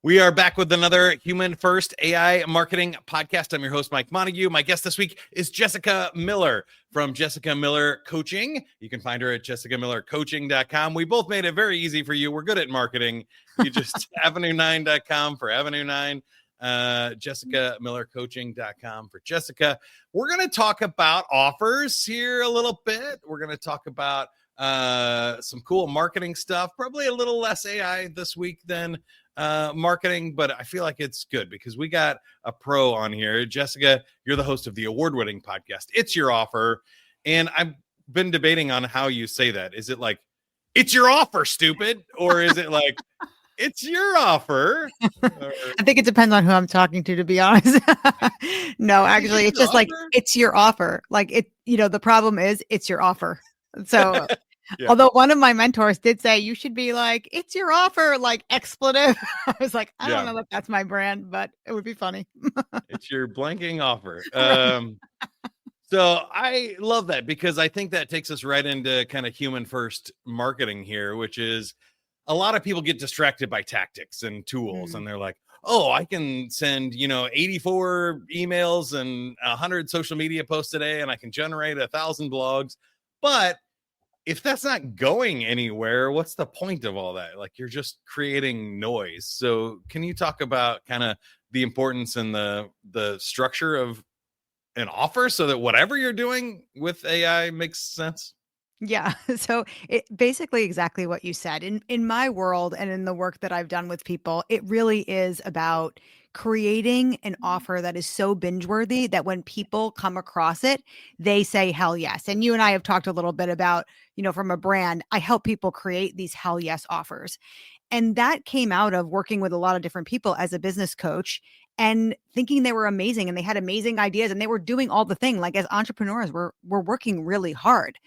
We are back with another Human First AI Marketing Podcast. I'm your host, Mike Montague. My guest this week is Jessica Miller from Jessica Miller Coaching. You can find her at jessicamillercoaching.com. We both made it very easy for you. We're good at marketing. You just avenue9.com for Avenue 9, jessicamillercoaching.com for Jessica. We're going to talk about offers here a little bit. We're going to talk about some cool marketing stuff, probably a little less AI this week than marketing, but I feel like it's good because we got a pro on here. Jessica, you're the host of the award-winning podcast, It's Your Offer. And I've been debating on how you say that. Is it like, it's your offer, stupid? Or is it like, it's your offer? I think it depends on who I'm talking to be honest. No, actually, it's just like, it's your offer. Like it, the problem is it's your offer. So yeah. Although one of my mentors did say you should be like, it's your offer, like expletive. I was like, I don't know if that's my brand, but it would be funny. It's your blanking offer. So I love that because I think that takes us right into kind of human first marketing here, which is a lot of people get distracted by tactics and tools and they're like, oh, I can send, 84 emails and 100 social media posts today and I can generate 1,000 blogs. But if that's not going anywhere, what's the point of all that? Like you're just creating noise. So can you talk about kind of the importance and the structure of an offer so that whatever you're doing with AI makes sense? Yeah. So it basically exactly what you said. In my world and in the work that I've done with people, it really is about creating an offer that is so binge worthy that when people come across it, they say, hell yes. And you and I have talked a little bit about, from a brand, I help people create these hell yes offers. And that came out of working with a lot of different people as a business coach and thinking they were amazing and they had amazing ideas and they were doing all the thing. Like as entrepreneurs, we're working really hard.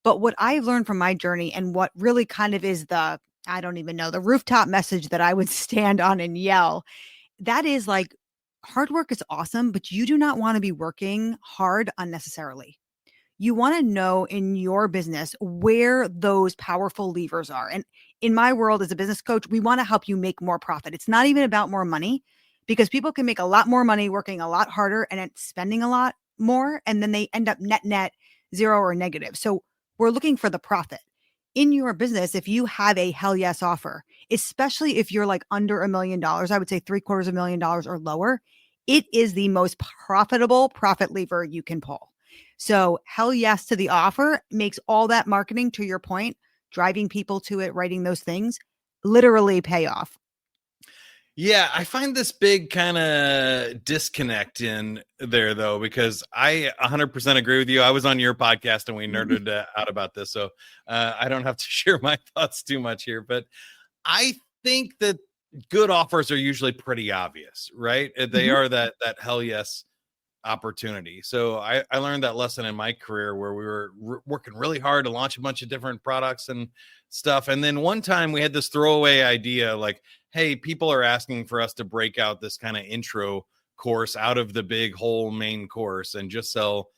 But what I've learned from my journey and what really kind of is the rooftop message that I would stand on and yell, that is like, hard work is awesome, but you do not want to be working hard unnecessarily. You want to know in your business where those powerful levers are. And in my world as a business coach, we want to help you make more profit. It's not even about more money because people can make a lot more money working a lot harder and spending a lot more. And then they end up net zero or negative. So we're looking for the profit. In your business, if you have a hell yes offer, especially if you're like under $1 million, I would say $750,000 or lower, it is the most profitable profit lever you can pull. So hell yes to the offer makes all that marketing, to your point, driving people to it, writing those things, literally pay off. Yeah, I find this big kind of disconnect in there, though, because I 100% agree with you. I was on your podcast and we nerded out about this, so I don't have to share my thoughts too much here. But I think that good offers are usually pretty obvious, right? They are that hell yes opportunity. So I learned that lesson in my career where we were working really hard to launch a bunch of different products and stuff. And then one time we had this throwaway idea like, hey, people are asking for us to break out this kind of intro course out of the big whole main course and just sell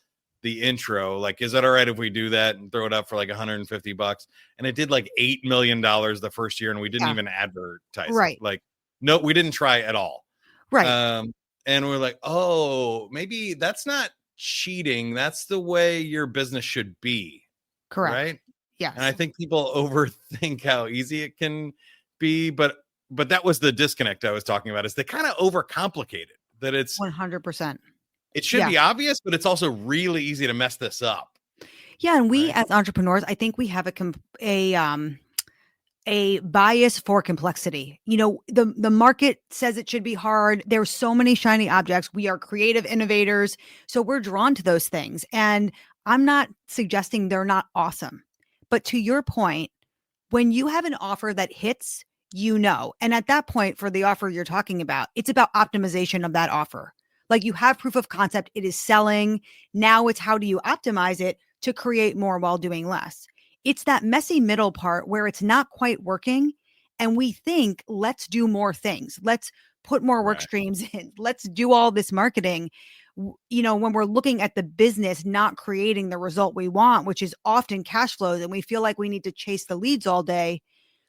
the intro. Like, is that all right if we do that and throw it up for like $150? And it did like $8 million the first year and we didn't even advertise it. Like, no, we didn't try at all. Right. And we're like, oh, maybe that's not cheating. That's the way your business should be. Correct. Right. Yes. And I think people overthink how easy it can be. But that was the disconnect I was talking about, is they kind of overcomplicate it. That it's 100%. It should be obvious, but it's also really easy to mess this up. Yeah. And we as entrepreneurs, I think we have a bias for complexity. The market says it should be hard. There's so many shiny objects. We are creative innovators. So we're drawn to those things. And I'm not suggesting they're not awesome. But to your point, when you have an offer that hits, and at that point for the offer you're talking about, it's about optimization of that offer. Like you have proof of concept, it is selling. Now it's how do you optimize it to create more while doing less? It's that messy middle part where it's not quite working. And we think, let's do more things. Let's put more work streams in. Let's do all this marketing. when we're looking at the business not creating the result we want, which is often cash flows, and we feel like we need to chase the leads all day.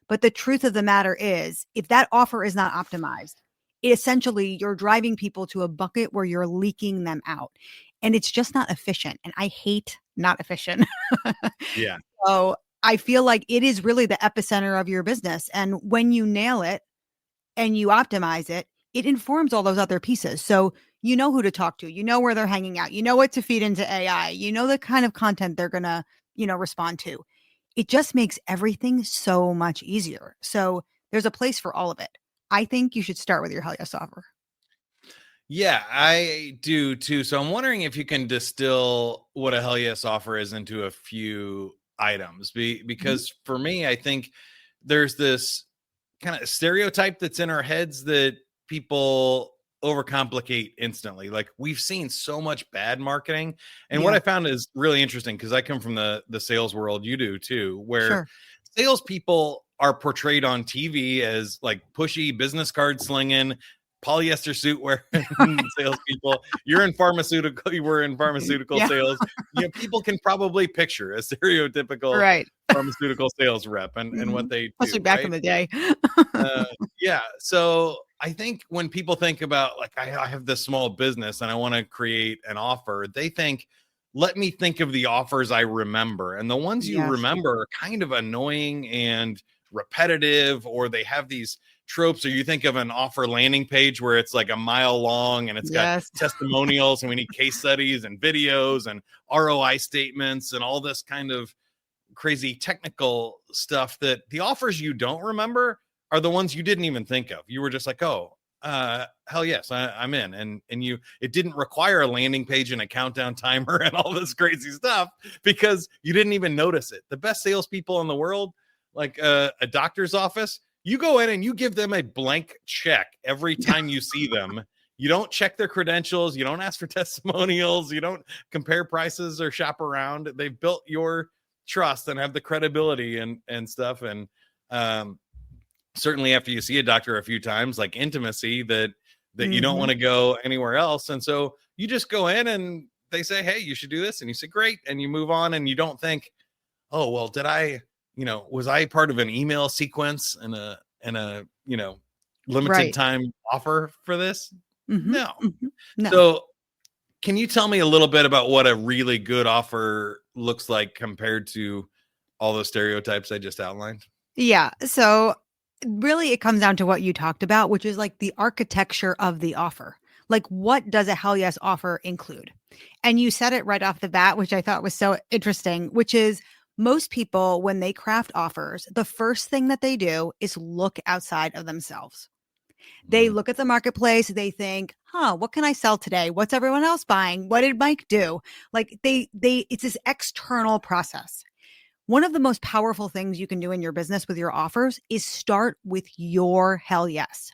But the truth of the matter is, if that offer is not optimized, essentially you're driving people to a bucket where you're leaking them out. And it's just not efficient. And I hate not efficient. Yeah. So I feel like it is really the epicenter of your business. And when you nail it and you optimize it, it informs all those other pieces. So you know who to talk to, you know where they're hanging out, you know what to feed into AI, you know the kind of content they're going to, respond to. It just makes everything so much easier. So there's a place for all of it. I think you should start with your Hell Yes offer. Yeah, I do too. So I'm wondering if you can distill what a Hell Yes offer is into a few items. Because for me, I think there's this kind of stereotype that's in our heads that people overcomplicate instantly. Like, we've seen so much bad marketing. And what Yeah. I found is really interesting, because I come from the sales world, you do too, where Sure. salespeople are portrayed on TV as like pushy business card slinging, polyester suit wearing salespeople. You were in pharmaceutical Yeah. sales. People can probably picture a stereotypical Right. pharmaceutical sales rep and what they Especially do, back in right? the day. Yeah. So I think when people think about, like, I have this small business and I want to create an offer, they think, let me think of the offers I remember. And the ones you Yes. remember are kind of annoying and repetitive, or they have these tropes. Or you think of an offer landing page where it's like a mile long and it's got Yes. testimonials, and we need case studies and videos and ROI statements and all this kind of crazy technical stuff, that the offers you don't remember are the ones you didn't even think of. You were just like, oh, hell yes, I'm in. And it didn't require a landing page and a countdown timer and all this crazy stuff, because you didn't even notice it. The best salespeople in the world, like a doctor's office, you go in and you give them a blank check every time you see them. You don't check their credentials. You don't ask for testimonials. You don't compare prices or shop around. They've built your trust and have the credibility and stuff. And certainly after you see a doctor a few times, like intimacy, that you don't want to go anywhere else. And so you just go in and they say, hey, you should do this. And you say, great. And you move on, and you don't think, oh, well, did I, was I part of an email sequence and a limited Right. time offer for this? No. No. So can you tell me a little bit about what a really good offer looks like compared to all those stereotypes I just outlined? Yeah. So really it comes down to what you talked about, which is like the architecture of the offer. Like, what does a Hell Yes offer include? And you said it right off the bat, which I thought was so interesting, which is most people, when they craft offers, the first thing that they do is look outside of themselves. They look at the marketplace, they think, what can I sell today? What's everyone else buying? What did Mike do? Like it's this external process. One of the most powerful things you can do in your business with your offers is start with your hell yes.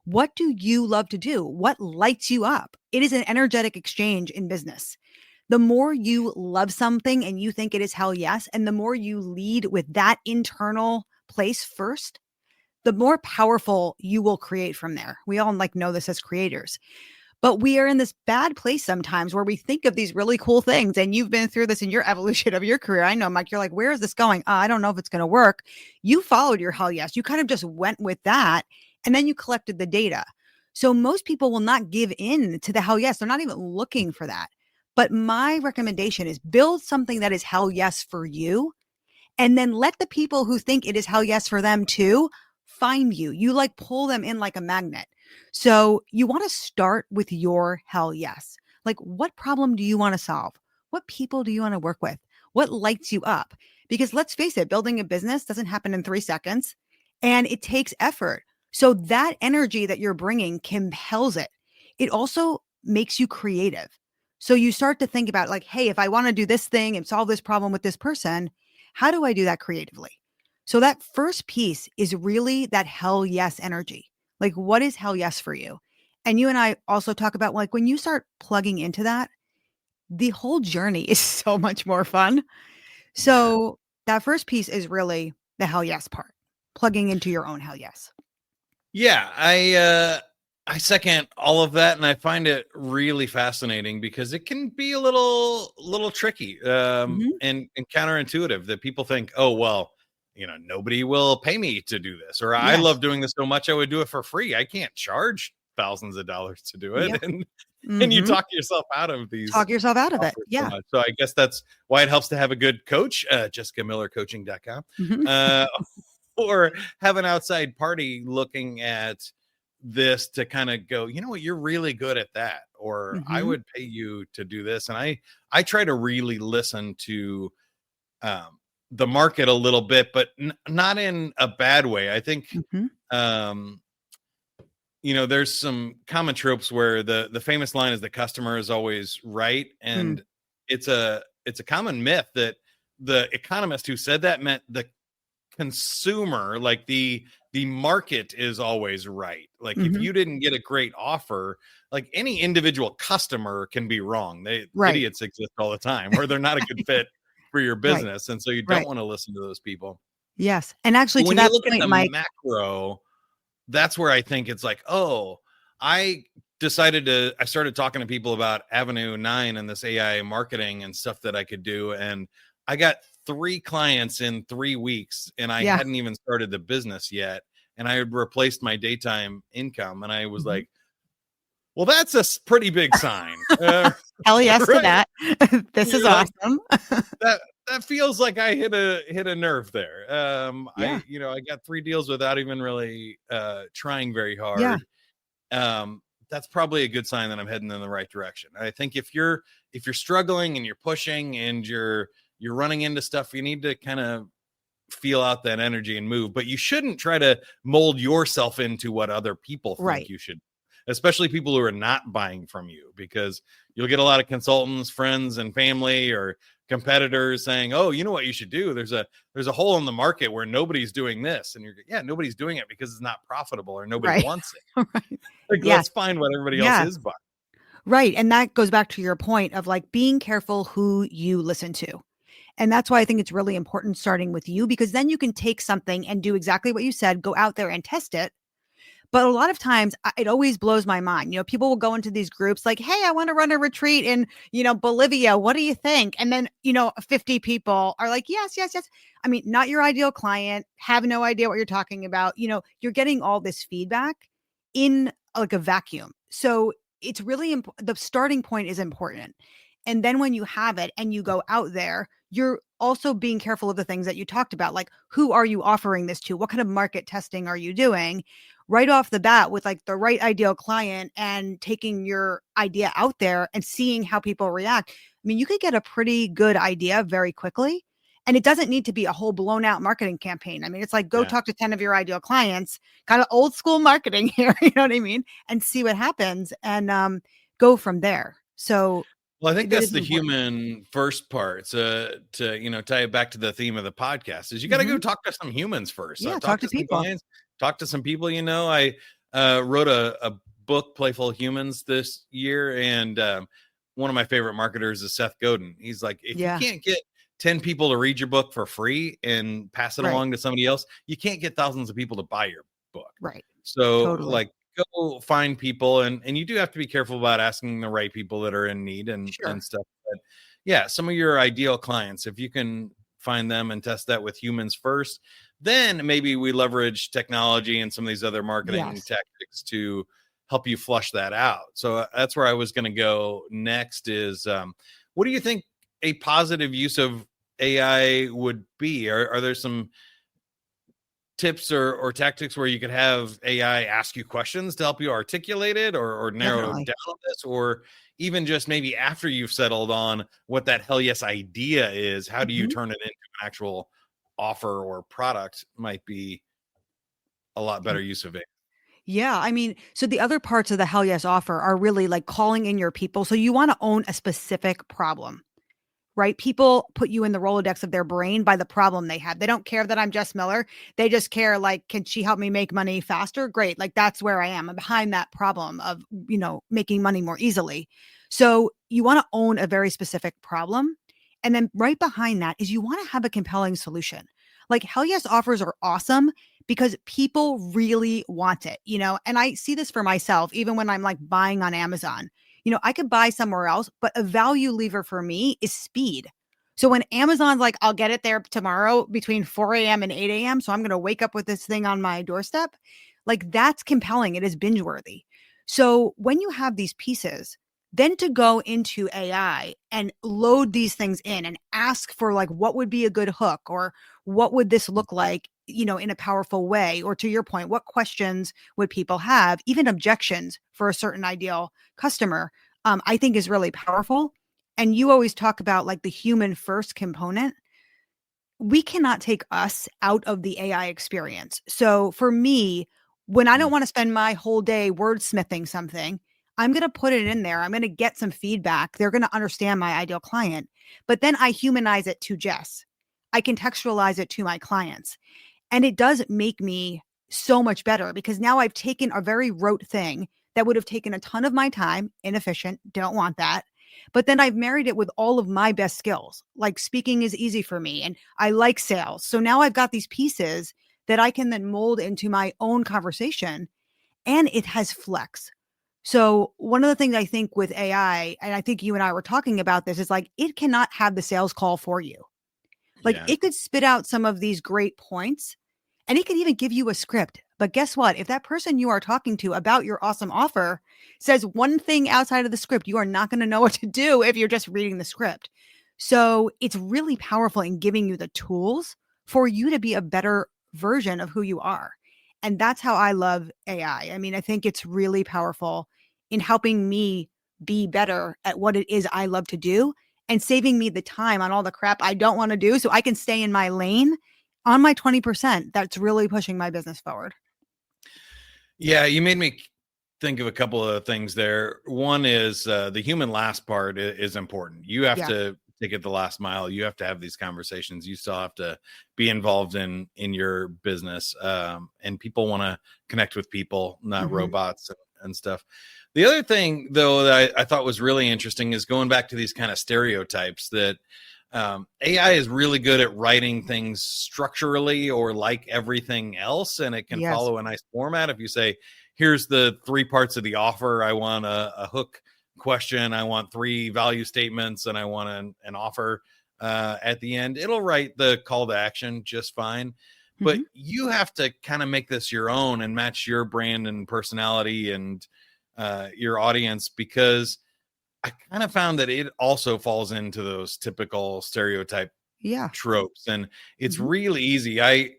What do you love to do? What lights you up? It is an energetic exchange in business. The more you love something and you think it is hell yes, and the more you lead with that internal place first, the more powerful you will create from there. We all know this as creators. But we are in this bad place sometimes where we think of these really cool things. And you've been through this in your evolution of your career. I know, Mike, you're like, where is this going? I don't know if it's going to work. You followed your hell yes. You kind of just went with that. And then you collected the data. So most people will not give in to the hell yes. They're not even looking for that. But my recommendation is build something that is hell yes for you. And then let the people who think it is hell yes for them too find you. You pull them in like a magnet. So you want to start with your hell yes. Like, what problem do you want to solve? What people do you want to work with? What lights you up? Because let's face it, building a business doesn't happen in 3 seconds, and it takes effort. So that energy that you're bringing compels it. It also makes you creative. So you start to think about hey, if I want to do this thing and solve this problem with this person, how do I do that creatively? So that first piece is really that hell yes energy. Like, what is hell yes for you? And you and I also talk about when you start plugging into that, the whole journey is so much more fun. So that first piece is really the hell yes part, plugging into your own hell yes. Yeah, I second all of that, and I find it really fascinating because it can be a little tricky Mhm. and counterintuitive that people think, oh well, nobody will pay me to do this, or I Yes. love doing this so much I would do it for free. I can't charge thousands of dollars to do it, Yeah. and you Mhm. talk yourself out of these Talk yourself out of it. offers so Yeah. much. So I guess that's why it helps to have a good coach, JessicaMillerCoaching.com, Mhm. uh, or have an outside party looking at this to kind of go, you know what, you're really good at that, or I Mhm. would pay you to do this. And I try to really listen to um the market a little bit, but not in a bad way. I think Mhm. um there's some common tropes where the famous line is the customer is always right, Mm. and it's a common myth that the economist who said that meant the consumer, like the market is always right. Like if Mhm. you didn't get a great offer, like any individual customer can be wrong. Right. Idiots exist all the time where they're not a good fit for your Right. business, and so you don't Right. want to listen to those people. Yes. And actually But to when you that look at point, the Mike. macro, that's where I think it's like, oh, I I started talking to people about Avenue 9 and this AI marketing and stuff that I could do. And I got 3 clients in 3 weeks, and I Yeah. hadn't even started the business yet. And I had replaced my daytime income. And I was Mhm. like, well, that's a pretty big sign. Hell yes to Right. that. This is You're like, awesome. that that feels like I hit a nerve there. Yeah. I got 3 deals without even really trying very Yeah. hard. That's probably a good sign that I'm heading in the right direction. I think if you're struggling and you're pushing and you're running into stuff, you need to kind of feel out that energy and move, but you shouldn't try to mold yourself into what other people think Right. you should, especially people who are not buying from you, because you'll get a lot of consultants, friends and family, or competitors saying, oh, you know what you should do, there's a hole in the market where nobody's doing this, and yeah, nobody's doing it because it's not profitable or nobody Right. wants it. Right. Like, Yes. let's find what everybody else Yeah. is buying. Right. And that goes back to your point of like being careful who you listen to. And that's why I think it's really important starting with you, because then you can take something and do exactly what you said, go out there and test it. But a lot of times it always blows my mind. People will go into these groups like, hey, I want to run a retreat in, Bolivia. What do you think? And then, 50 people are like, yes, yes, yes. I mean, not your ideal client, have no idea what you're talking about. You're getting all this feedback in like a vacuum. So it's really important. The starting point is important. And then when you have it and you go out there, you're also being careful of the things that you talked about. Like, who are you offering this to? What kind of market testing are you doing? Right off the bat with like the right ideal client and taking your idea out there and seeing how people react. I mean, you could get a pretty good idea very quickly. And it doesn't need to be a whole blown out marketing campaign. I mean, it's like go Yeah. talk to 10 of your ideal clients, kind of old school marketing here, you know what I mean? And see what happens and go from there. So Well, I think that that's is the important. human first part. To tie it back to the theme of the podcast, is you got to go Hmm. talk to some humans first. Yeah. Talk Talk to to some people. clients, talk to some people. I wrote a book, Playful Humans, this year, and one of my favorite marketers is Seth Godin. He's like, if you Yeah. can't get 10 people to read your book for free and pass it Right. along to somebody else, you can't get thousands of people to buy your book. Right. So, Totally. like, go find people, and you do have to be careful about asking the right people that are in need and Sure. stuff. But yeah, some of your ideal clients, if you can find them and test that with humans first, then maybe we leverage technology and some of these other marketing Yes. tactics to help you flush that out. So that's where I was going to go next is what do you think a positive use of AI would be? Are there some tips or tactics where you could have AI ask you questions to help you articulate it, or narrow Definitely. down this, or even just maybe after you've settled on what that hell yes idea is, how do you Mhm. turn it into an actual offer or product might be a lot better use of it. Yeah, I mean, so the other parts of the Hell Yes offer are really like calling in your people. So you want to own a specific problem, right? People put you in the Rolodex of their brain by the problem they have. They don't care that I'm Jess Miller. They just care like, can she help me make money faster? Great. Like that's where I am. I'm behind that problem of, making money more easily. So you want to own a very specific problem. And then right behind that is you want to have a compelling solution. Like Hell Yes offers are awesome because people really want it, and I see this for myself, even when I'm like buying on Amazon. I could buy somewhere else, but a value lever for me is speed. So when Amazon's like, I'll get it there tomorrow between 4 a.m. and 8 a.m. So I'm going to wake up with this thing on my doorstep. Like, that's compelling. It is binge worthy. So when you have these pieces, then to go into AI and load these things in and ask for like, what would be a good hook, or what would this look like, in a powerful way? Or to your point, what questions would people have, even objections for a certain ideal customer, I think is really powerful. And you always talk about like the human first component. We cannot take us out of the AI experience. So for me, when I don't want to spend my whole day wordsmithing something, I'm going to put it in there. I'm going to get some feedback. They're going to understand my ideal client. But then I humanize it to Jess. I contextualize it to my clients. And it does make me so much better, because now I've taken a very rote thing that would have taken a ton of my time, inefficient, don't want that. But then I've married it with all of my best skills. Like, speaking is easy for me and I like sales. So now I've got these pieces that I can then mold into my own conversation, and it has flex. So one of the things I think with AI, and I think you and I were talking about this, is like, it cannot have the sales call for you. Like, Yeah. it could spit out some of these great points, and it could even give you a script. But guess what? If that person you are talking to about your awesome offer says one thing outside of the script, you are not going to know what to do if you're just reading the script. So it's really powerful in giving you the tools for you to be a better version of who you are. And that's how I love AI. I mean, I think it's really powerful in helping me be better at what it is I love to do, and saving me the time on all the crap I don't want to do, so I can stay in my lane on my 20%. That's really pushing my business forward. Yeah, you made me think of a couple of things there. One is the human last part is important. You have Yeah. to take it the last mile. You have to have these conversations. You still have to be involved in your business, and people want to connect with people, not robots and stuff. The other thing, though, that I thought was really interesting is going back to these kind of stereotypes that AI is really good at writing things structurally or like everything else, and it can Yes. follow a nice format. If you say, here's the 3 parts of the offer, I want a hook question, I want 3 value statements, and I want an offer at the end, it'll write the call to action just fine. But you have to kind of make this your own and match your brand and personality and your audience, because I kind of found that it also falls into those typical stereotype Yeah. tropes. And it's really easy. I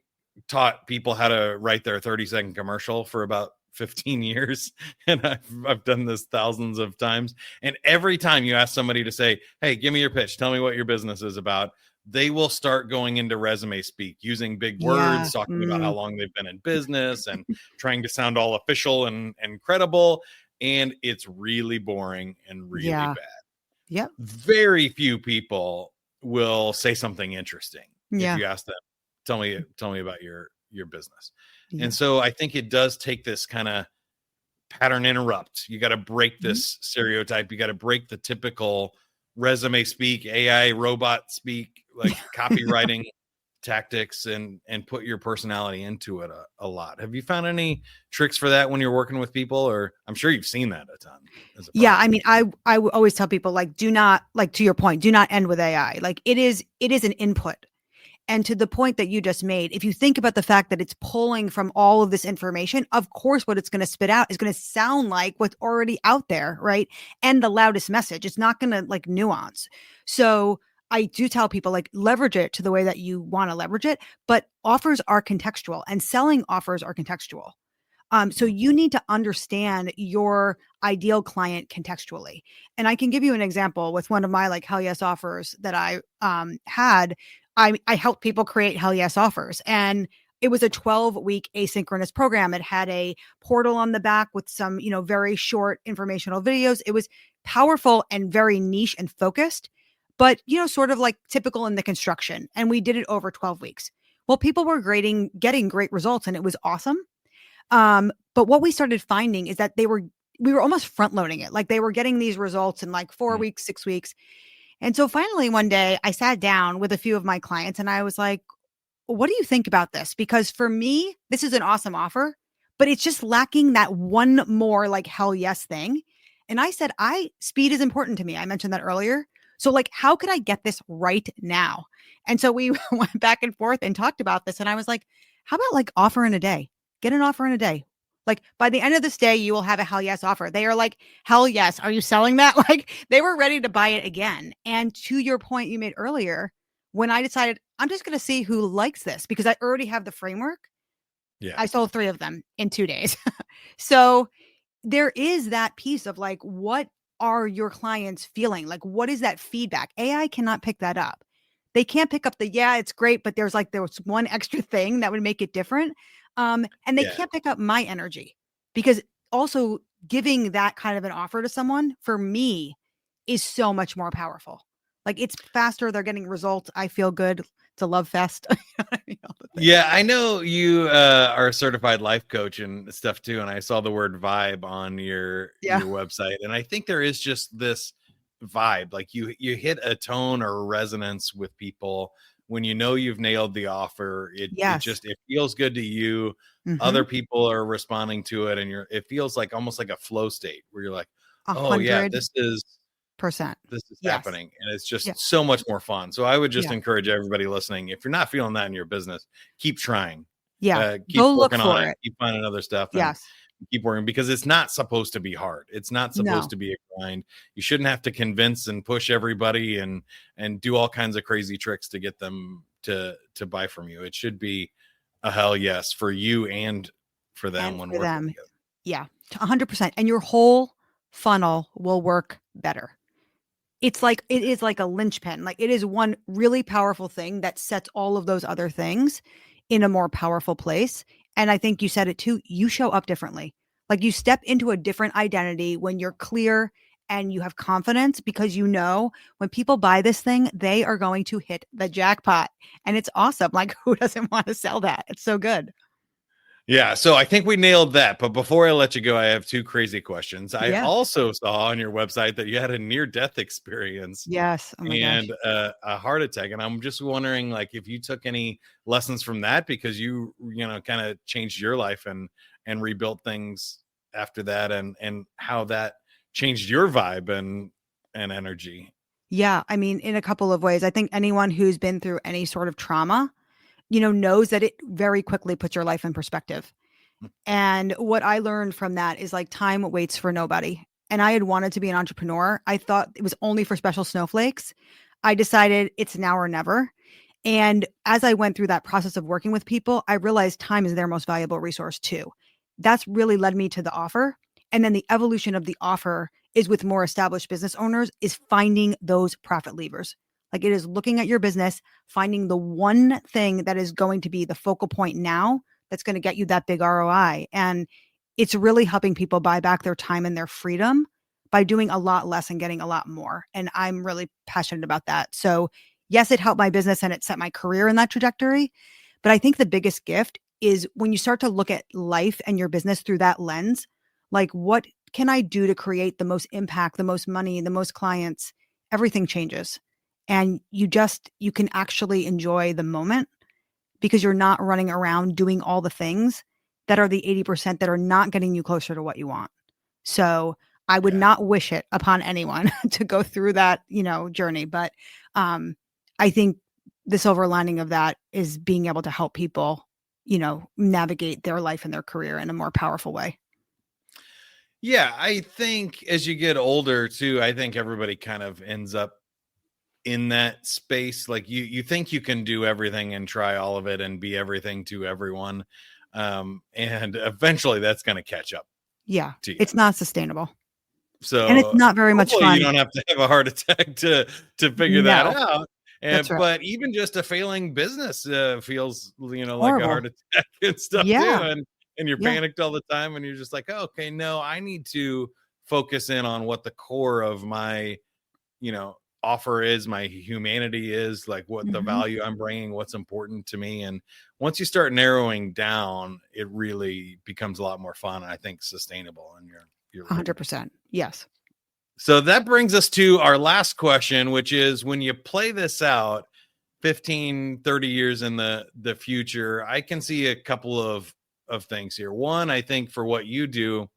taught people how to write their 30-second commercial for about 15 years. And I've done this thousands of times. And every time you ask somebody to say, hey, give me your pitch, tell me what your business is about, they will start going into resume speak, using big Yeah. words, talking about how long they've been in business and trying to sound all official and credible. And it's really boring and really Yeah. bad. Yep. Very few people will say something interesting if Yeah. you ask them, tell me about your business. Yeah. And so I think it does take this kind of pattern interrupt. You got to break this stereotype. You got to break the typical resume speak, AI robot speak, like copywriting tactics, and put your personality into it a lot. Have you found any tricks for that when you're working with people? Or I'm sure you've seen that a ton as a Yeah. problem. I mean, I always tell people, like, do not, like, to your point, do not end with AI. Like, it is an input. And to the point that you just made, if you think about the fact that it's pulling from all of this information, of course, what it's going to spit out is going to sound like what's already out there, right? And the loudest message. It's not going to like nuance. So I do tell people, like, leverage it to the way that you want to leverage it, but offers are contextual and selling offers are contextual. So you need to understand your ideal client contextually. And I can give you an example with one of my like hell yes offers that I had. I helped people create hell yes offers, and it was a 12-week asynchronous program. It had a portal on the back with some, very short informational videos. It was powerful and very niche and focused, but, sort of like typical in the construction. And we did it over 12 weeks. Well, people were getting great results, and it was awesome. But what we started finding is that we were almost front loading it. Like, they were getting these results in like 4 weeks, 6 weeks. And so finally one day I sat down with a few of my clients and I was like, what do you think about this? Because for me, this is an awesome offer, but it's just lacking that one more like hell yes thing. And I said, speed is important to me. I mentioned that earlier. So like, how could I get this right now? And so we went back and forth and talked about this. And I was like, how about like offer in a day? Get an offer in a day. Like by the end of this day, you will have a hell yes offer. They are like, hell yes. Are you selling that? Like they were ready to buy it again. And to your point you made earlier, when I decided I'm just going to see who likes this because I already have the framework, Yeah. I sold 3 of them in 2 days. So there is that piece of like, what are your clients feeling? Like, what is that feedback? AI cannot pick that up. They can't pick up yeah, it's great, but there's one extra thing that would make it different. And they can't pick up my energy because also giving that kind of an offer to someone for me is so much more powerful. Like it's faster. They're getting results. I feel good. It's a love fest. Yeah, I know you are a certified life coach and stuff too, and I saw the word vibe on your website, and I think there is just this vibe, like you hit a tone or a resonance with people when you know you've nailed the offer. It feels good to you. Other people are responding to it, and it feels like almost like a flow state where you're like, oh yeah, this is happening, and it's just so much more fun. So I would just encourage everybody listening, if you're not feeling that in your business, keep trying. Keep working on it. Keep finding other stuff and keep working, because it's not supposed to be hard. It's not supposed to be a grind. You shouldn't have to convince and push everybody and do all kinds of crazy tricks to get them to buy from you. It should be a hell yes for you and for them when working together. Yeah, 100%. And your whole funnel will work better. It is like a linchpin. Like it is one really powerful thing that sets all of those other things in a more powerful place. And I think you said it too. You show up differently. Like you step into a different identity when you're clear and you have confidence, because you know when people buy this thing, they are going to hit the jackpot. And it's awesome. Like who doesn't want to sell that? It's so good. Yeah, so I think we nailed that. But before I let you go, I have 2 crazy questions. I also saw on your website that you had a near-death experience. Yes. Oh my gosh. And a heart attack. And I'm just wondering, like, if you took any lessons from that, because you kind of changed your life and rebuilt things after that, and how that changed your vibe and energy. Yeah. I mean, in a couple of ways. I think anyone who's been through any sort of trauma, knows that it very quickly puts your life in perspective. And what I learned from that is like time waits for nobody. And I had wanted to be an entrepreneur. I thought it was only for special snowflakes. I decided it's now or never. And as I went through that process of working with people, I realized time is their most valuable resource too. That's really led me to the offer. And then the evolution of the offer is with more established business owners is finding those profit levers. Like it is looking at your business, finding the one thing that is going to be the focal point now that's going to get you that big ROI. And it's really helping people buy back their time and their freedom by doing a lot less and getting a lot more. And I'm really passionate about that. So yes, it helped my business and it set my career in that trajectory. But I think the biggest gift is when you start to look at life and your business through that lens, like what can I do to create the most impact, the most money, the most clients? Everything changes. And you can actually enjoy the moment because you're not running around doing all the things that are the 80% that are not getting you closer to what you want. So I would not wish it upon anyone to go through that, journey. But I think the silver lining of that is being able to help people, navigate their life and their career in a more powerful way. Yeah, I think as you get older too, I think everybody kind of ends up in that space. Like you think you can do everything and try all of it and be everything to everyone. And eventually that's going to catch up. Yeah. It's not sustainable. So and it's not very much fun. You don't have to have a heart attack to figure that out. That's right. But even just a failing business feels, like horrible. a heart attack and stuff too. And you're panicked all the time and you're just like, oh, okay, no, I need to focus in on what the core of my, offer is, my humanity is, like what the value I'm bringing, what's important to me. And once you start narrowing down, it really becomes a lot more fun. And I think sustainable. And you're 100%. Yes. So that brings us to our last question, which is when you play this out, 15, 30 years in the future, I can see a couple of things here. One, I think for what you do,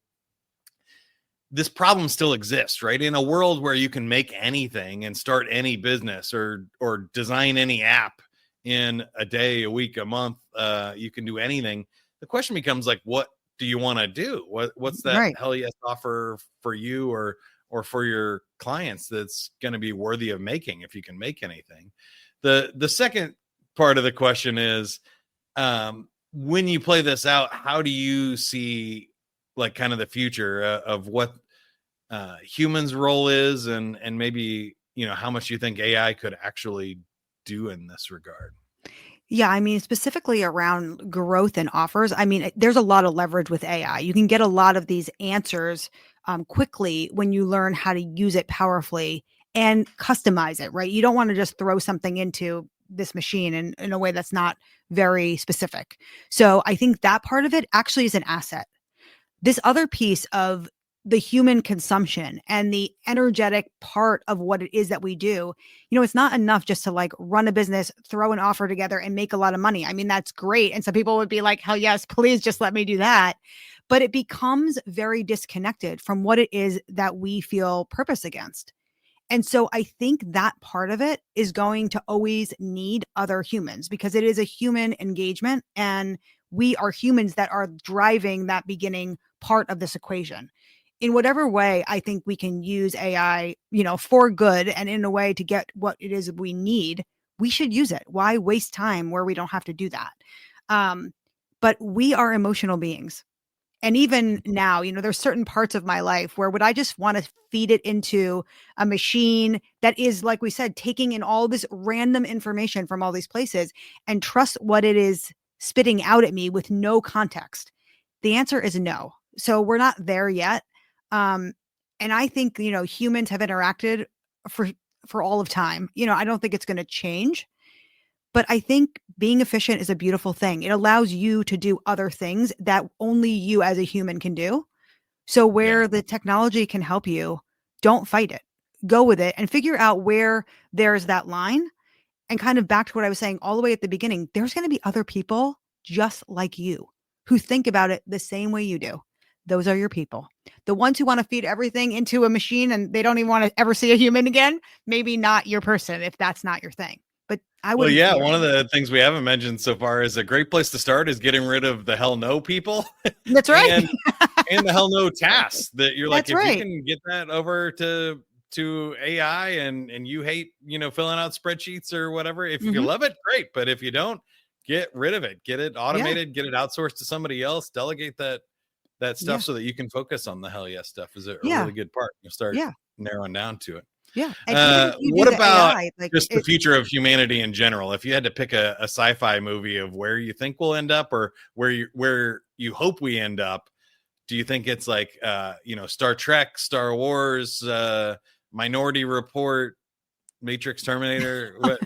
this problem still exists, right? In a world where you can make anything and start any business or design any app in a day, a week, a month, you can do anything. The question becomes like, what do you want to do? What's that Right. hell yes offer for you or for your clients that's going to be worthy of making if you can make anything? The second part of the question is, when you play this out, how do you see like kind of the future of what humans' role is, and maybe how much you think AI could actually do in this regard? Yeah, I mean, specifically around growth and offers, I mean, there's a lot of leverage with AI. You can get a lot of these answers quickly when you learn how to use it powerfully and customize it, right? You don't want to just throw something into this machine in a way that's not very specific. So I think that part of it actually is an asset. This other piece of the human consumption and the energetic part of what it is that we do, it's not enough just to like run a business, throw an offer together and make a lot of money. I mean, that's great. And some people would be like, hell yes, please just let me do that. But it becomes very disconnected from what it is that we feel purpose against. And so I think that part of it is going to always need other humans because it is a human engagement and we are humans that are driving that beginning part of this equation. In whatever way, I think we can use AI, for good and in a way to get what it is we need, we should use it. Why waste time where we don't have to do that? But we are emotional beings. And even now, there's certain parts of my life where would I just want to feed it into a machine that is, like we said, taking in all this random information from all these places and trust what it is spitting out at me with no context? The answer is no. So we're not there yet. And I think, humans have interacted for all of time. I don't think it's going to change. But I think being efficient is a beautiful thing. It allows you to do other things that only you as a human can do. So Yeah. where the technology can help you, don't fight it. Go with it and figure out where there's that line. And kind of back to what I was saying all the way at the beginning, there's going to be other people just like you who think about it the same way you do. Those are your people. The ones who want to feed everything into a machine and they don't even want to ever see a human again, maybe not your person if that's not your thing. But I Well, wouldn't yeah, fear one it. of the things we haven't mentioned so far is a great place to start is getting rid of the hell no people That's right. and the hell no tasks that you're like, That's if you right. can get that over to AI and you hate, filling out spreadsheets or whatever, if you Mhm. love it, great. But if you don't, get rid of it, get it Yeah. automated, get it outsourced to somebody else, delegate that stuff Yeah. so that you can focus on the hell yes stuff is a Yeah. really good part. You'll start Yeah. narrowing down to it. Yeah. And even if you do What the about AI, like just the it future of humanity in general? If you had to pick a sci-fi movie of where you think we'll end up or where you hope we end up, do you think it's like Star Trek, Star Wars, Minority Report, Matrix, Terminator?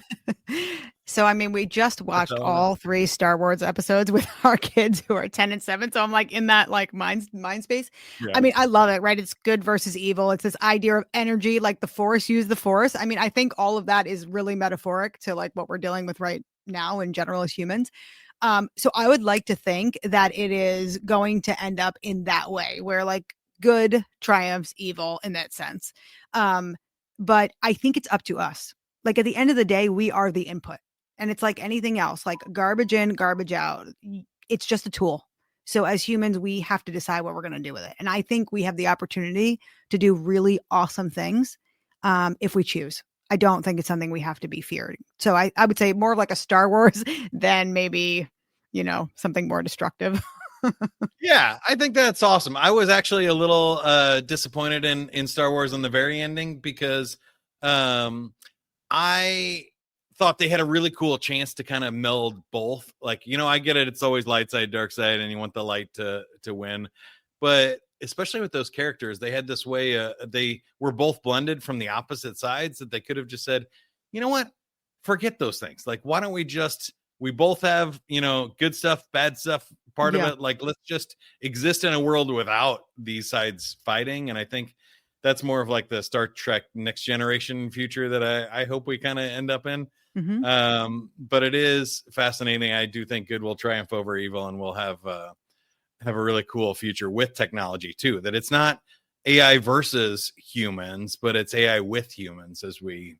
So, I mean, we just What's watched element? all 3 Star Wars episodes with our kids who are 10 and 7, so I'm, like, in that, like, mind space. Yeah. I mean, I love it, right? It's good versus evil. It's this idea of energy, like the Force, use the Force. I mean, I think all of that is really metaphoric to, like, what we're dealing with right now in general as humans. So I would like to think that it is going to end up in that way, where, like, good triumphs evil in that sense. Um, but I think it's up to us. Like, at the end of the day, we are the input. And it's like anything else, like garbage in, garbage out. It's just a tool. So as humans, we have to decide what we're going to do with it. And I think we have the opportunity to do really awesome things if we choose. I don't think it's something we have to be feared. So I would say more of like a Star Wars than maybe, something more destructive. Yeah, I think that's awesome. I was actually a little disappointed in Star Wars on the very ending because um I thought they had a really cool chance to kind of meld both. Like, I get it. It's always light side, dark side, and you want the light to win. But especially with those characters, they had this way. They were both blended from the opposite sides that they could have just said, you know what? Forget those things. Like, why don't we both have, good stuff, bad stuff, part of Yeah. it. Like, let's just exist in a world without these sides fighting. And I think that's more of like the Star Trek Next Generation future that I hope we kind of end up in. Mhm. But it is fascinating. I do think good will triumph over evil, and we'll have a really cool future with technology too. That it's not AI versus humans, but it's AI with humans as we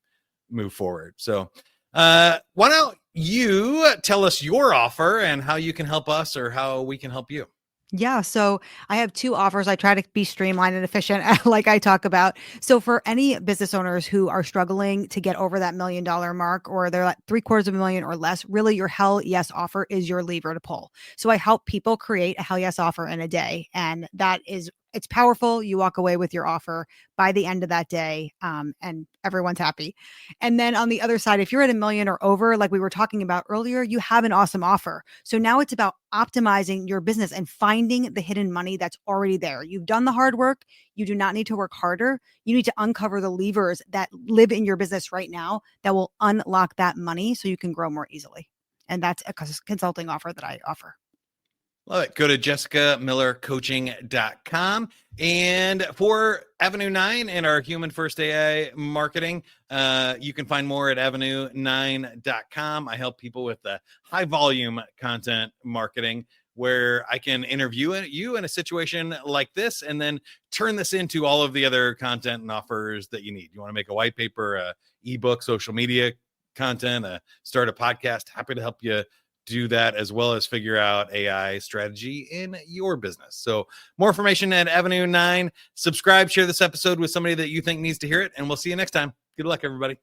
move forward. So, why don't you tell us your offer and how you can help us or how we can help you? Yeah, so I have 2 offers. I try to be streamlined and efficient like I talk about. So for any business owners who are struggling to get over that $1,000,000 mark, or they're at 3/4 of a million or less, really your hell yes offer is your lever to pull. So I help people create a hell yes offer in a day, and it's powerful. You walk away with your offer by the end of that day, and everyone's happy. And then on the other side, if you're at 1,000,000 or over, like we were talking about earlier, you have an awesome offer. So now it's about optimizing your business and finding the hidden money that's already there. You've done the hard work. You do not need to work harder. You need to uncover the levers that live in your business right now that will unlock that money so you can grow more easily. And that's a consulting offer that I offer. Love it. Go to jessicamillercoaching.com. And for Avenue 9 and our human first AI marketing, you can find more at avenue9.com. I help people with the high volume content marketing where I can interview you in a situation like this and then turn this into all of the other content and offers that you need. You want to make a white paper, a ebook, social media content, start a podcast, happy to help you do that, as well as figure out AI strategy in your business. So more information at Avenue 9. Subscribe, share this episode with somebody that you think needs to hear it, and we'll see you next time. Good luck, everybody.